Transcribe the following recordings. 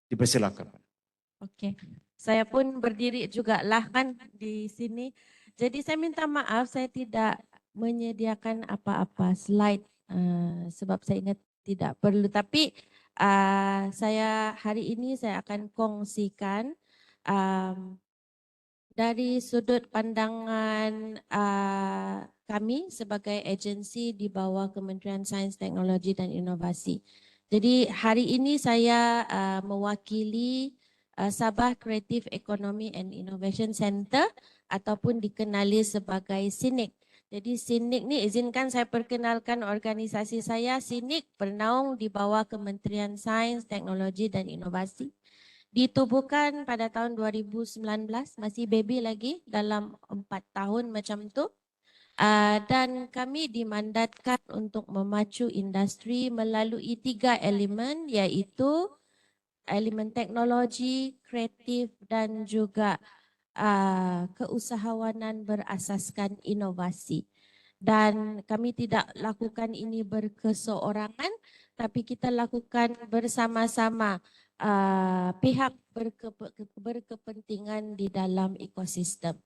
Dipersilakan. Oke, saya pun berdiri juga lah kan di sini. Jadi saya minta maaf saya tidak menyediakan apa-apa slide sebab saya ingat tidak perlu. Tapi saya hari ini saya akan kongsikan dari sudut pandangan kami sebagai agensi di bawah Kementerian Sains, Teknologi dan Inovasi. Jadi hari ini saya mewakili Sabah Creative Economy and Innovation Center ataupun dikenali sebagai SINIC. Jadi SINIC ni izinkan saya perkenalkan organisasi saya. SINIC bernaung di bawah Kementerian Sains, Teknologi dan Inovasi. Ditubuhkan pada tahun 2019, masih baby lagi dalam 4 tahun macam tu. Dan kami dimandatkan untuk memacu industri melalui 3 elemen iaitu elemen teknologi, kreatif dan juga keusahawanan berasaskan inovasi. Dan kami tidak lakukan ini berkeseorangan tapi kita lakukan bersama-sama pihak berkepentingan di dalam ekosistem.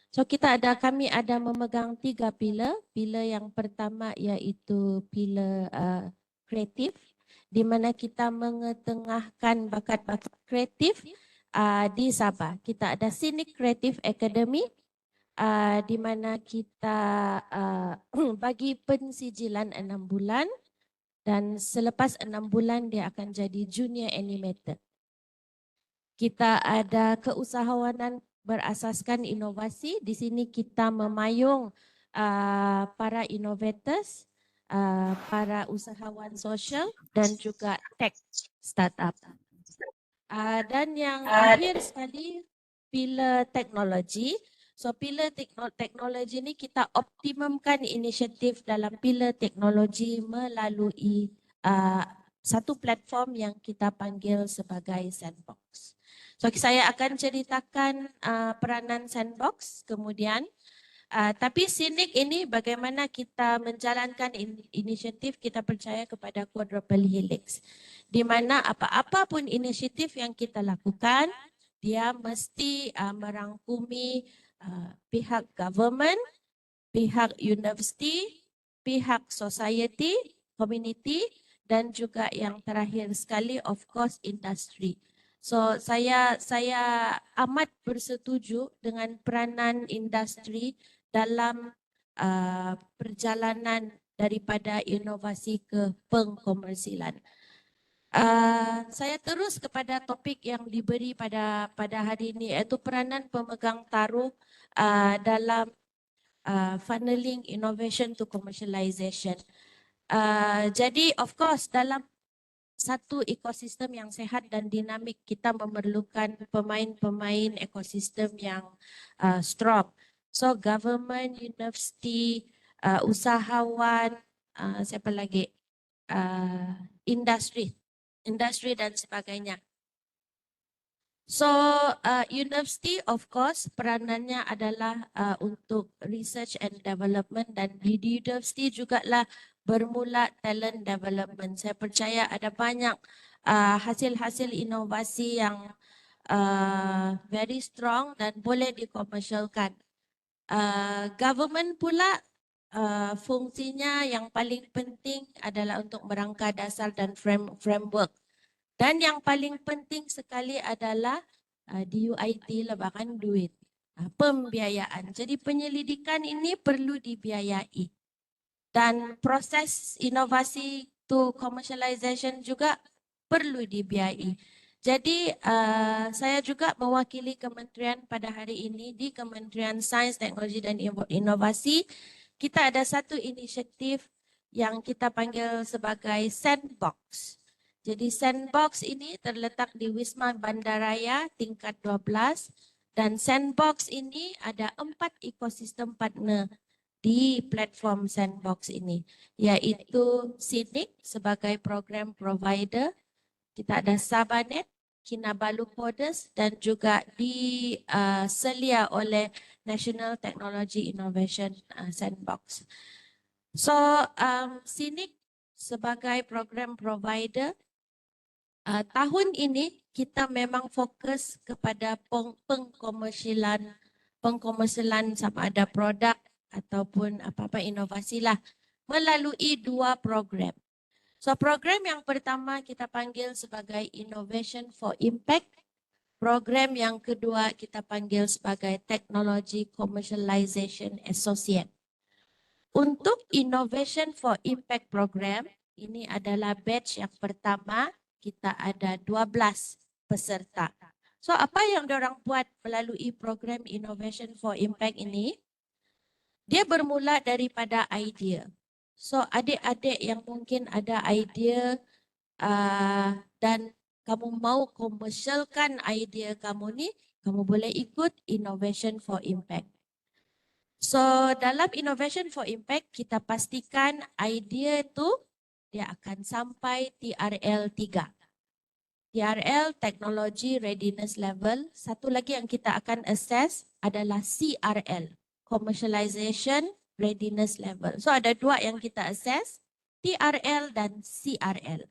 So kami ada memegang 3 pilar. Pilar yang pertama iaitu pilar kreatif di mana kita mengetengahkan bakat-bakat kreatif di Sabah. Kita ada SINIC Creative Academy di mana kita bagi pensijilan 6 bulan dan selepas 6 bulan dia akan jadi junior animator. Kita ada keusahawanan berasaskan inovasi. Di sini kita memayung para innovators, para usahawan sosial dan juga tech startup. Dan yang akhir sekali pilar teknologi. So pilar teknologi ni kita optimumkan inisiatif dalam pilar teknologi melalui satu platform yang kita panggil sebagai Sandbox. So saya akan ceritakan peranan Sandbox kemudian. Tapi SINIC ini bagaimana kita menjalankan inisiatif kita percaya kepada Quadruple Helix. Di mana apa-apa pun inisiatif yang kita lakukan, dia mesti merangkumi pihak government, pihak universiti, pihak society, community dan juga yang terakhir sekali of course industri. So saya amat bersetuju dengan peranan industri dalam perjalanan daripada inovasi ke pengkomersilan. Saya terus kepada topik yang diberi pada hari ini iaitu peranan pemegang taruh dalam funneling innovation to commercialization. Jadi of course dalam satu ekosistem yang sehat dan dinamik kita memerlukan pemain-pemain ekosistem yang strong. So government, university, usahawan, siapa lagi? Industri dan sebagainya. So university of course peranannya adalah untuk research and development dan di university jugalah bermula talent development. Saya percaya ada banyak hasil-hasil inovasi yang very strong dan boleh dikomersialkan. Government pula fungsinya yang paling penting adalah untuk merangka dasar dan framework. Dan yang paling penting sekali adalah DUIT lah bahkan duit, pembiayaan. Jadi penyelidikan ini perlu dibiayai. Dan proses inovasi to commercialization juga perlu dibiayai. Jadi saya juga mewakili kementerian pada hari ini di Kementerian Sains, Teknologi dan Inovasi. Kita ada satu inisiatif yang kita panggil sebagai Sandbox. Jadi Sandbox ini terletak di Wisma Bandaraya tingkat 12 dan Sandbox ini ada 4 ekosistem partner di platform Sandbox ini, yaitu SINIC sebagai program provider, kita ada Sabanet, Kinabalu Coders dan juga diselia oleh National Technology Innovation Sandbox. So SINIC sebagai program provider tahun ini kita memang fokus kepada pengkomersialan sama ada produk ataupun apa-apa inovasi lah melalui 2 program. So program yang pertama kita panggil sebagai Innovation for Impact. Program yang kedua kita panggil sebagai Technology Commercialization Associate. Untuk Innovation for Impact Program, ini adalah batch yang pertama, kita ada 12 peserta. So apa yang diorang buat melalui program Innovation for Impact ini? Dia bermula daripada idea. So adik-adik yang mungkin ada idea dan kamu mau komersialkan idea kamu ni, kamu boleh ikut Innovation for Impact. So dalam Innovation for Impact, kita pastikan idea itu dia akan sampai TRL 3. TRL, Technology Readiness Level. Satu lagi yang kita akan assess adalah CRL, Commercialization Readiness Level. So ada 2 yang kita assess, TRL dan CRL.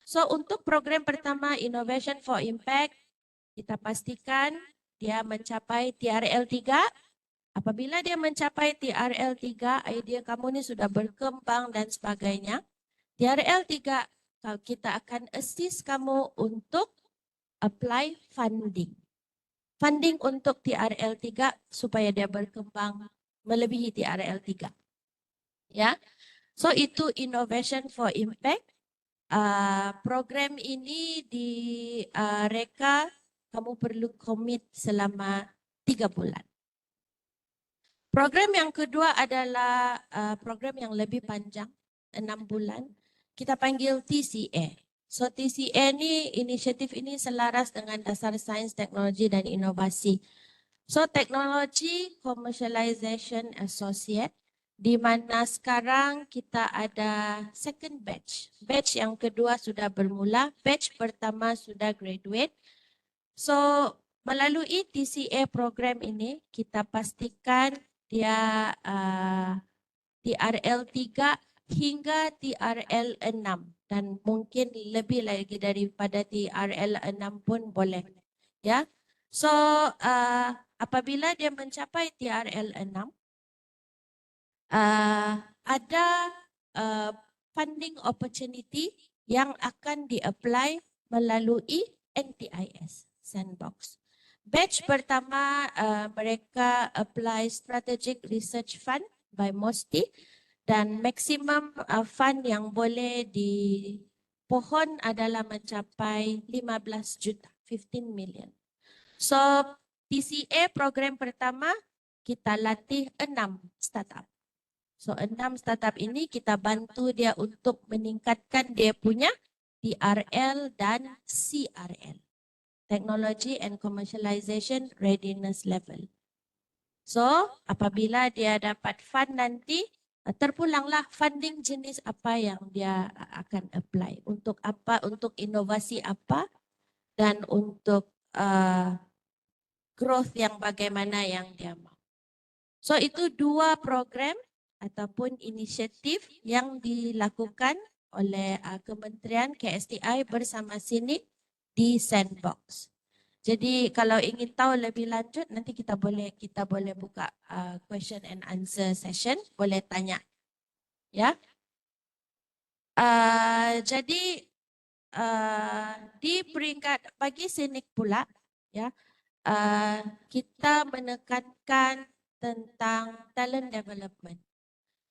So untuk program pertama Innovation for Impact, kita pastikan dia mencapai TRL 3. Apabila dia mencapai TRL 3, idea kamu ni sudah berkembang dan sebagainya. TRL 3, kita akan assist kamu untuk apply funding. Funding untuk TRL 3 supaya dia berkembang melebihi TRL 3. Ya. So itu Innovation for Impact. Program ini reka kamu perlu komit selama 3 bulan. Program yang kedua adalah program yang lebih panjang, 6 bulan. Kita panggil TCA. So TCA ni, inisiatif ini selaras dengan Dasar Sains, Teknologi dan Inovasi. So Technology Commercialization Associate, di mana sekarang kita ada second batch. Batch yang kedua sudah bermula, batch pertama sudah graduate. So melalui TCA program ini kita pastikan dia TRL 3 hingga TRL 6 dan mungkin lebih lagi daripada TRL 6 pun boleh. Ya. So apabila dia mencapai TRL 6, ada funding opportunity yang akan di-apply melalui NTIS Sandbox. Batch pertama mereka apply Strategic Research Fund by MOSTI dan maksimum fund yang boleh dipohon adalah mencapai 15 juta, 15 million. So TCA program pertama kita latih 6 startup. So 6 startup ini kita bantu dia untuk meningkatkan dia punya TRL dan CRL. Technology and Commercialization Readiness Level. So apabila dia dapat fund nanti, terpulanglah funding jenis apa yang dia akan apply. Untuk apa, untuk inovasi apa dan untuk growth yang bagaimana yang dia mau. So itu 2 program ataupun inisiatif yang dilakukan oleh Kementerian KSTI bersama SINIK di Sandbox. Jadi kalau ingin tahu lebih lanjut nanti kita boleh buka question and answer session, boleh tanya. Ya. Jadi di peringkat bagi SINIK pula ya, kita menekankan tentang talent development.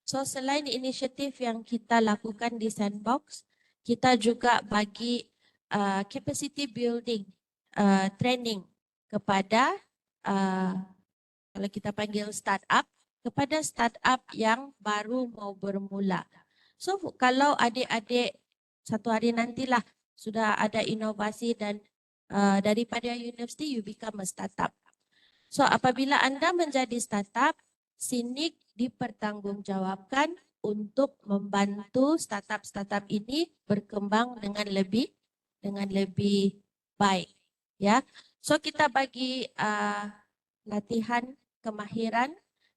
So selain inisiatif yang kita lakukan di Sandbox, kita juga bagi capacity building training kepada kalau kita panggil startup, kepada startup yang baru mau bermula. So kalau adik-adik satu hari nantilah sudah ada inovasi dan daripada university you become a startup. So apabila anda menjadi startup, SINIK dipertanggungjawabkan untuk membantu startup-startup ini berkembang dengan lebih baik. Ya, so kita bagi latihan kemahiran,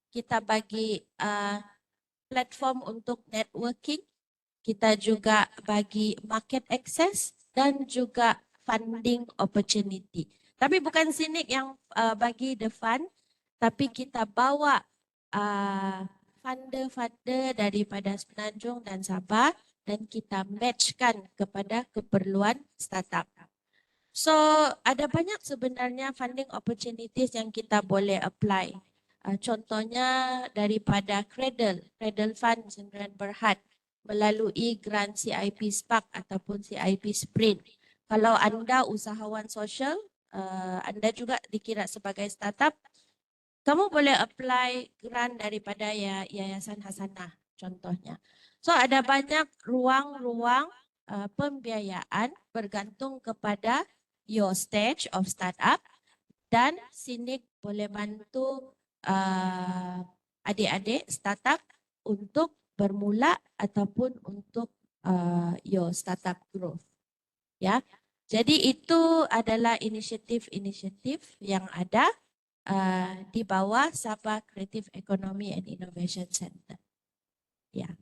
kita bagi platform untuk networking, kita juga bagi market access dan juga funding opportunity. Tapi bukan SINIC yang bagi the fund, tapi kita bawa funder-funder daripada Semenanjung dan Sabah dan kita matchkan kepada keperluan startup. So ada banyak sebenarnya funding opportunities yang kita boleh apply. Contohnya daripada Cradle Fund Sdn Bhd melalui grant CIP Spark ataupun CIP Sprint. Kalau anda usahawan sosial, anda juga dikira sebagai startup, kamu boleh apply grant daripada Yayasan Hasanah contohnya. So ada banyak ruang-ruang pembiayaan bergantung kepada your stage of startup dan SINIC boleh bantu adik-adik startup untuk bermula ataupun untuk your startup growth. Ya, jadi itu adalah inisiatif-inisiatif yang ada di bawah Sabah Creative Economy and Innovation Center. Ya,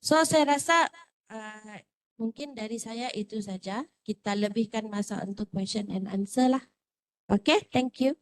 so saya rasa mungkin dari saya itu saja. Kita lebihkan masa untuk question and answer lah. Okay, thank you.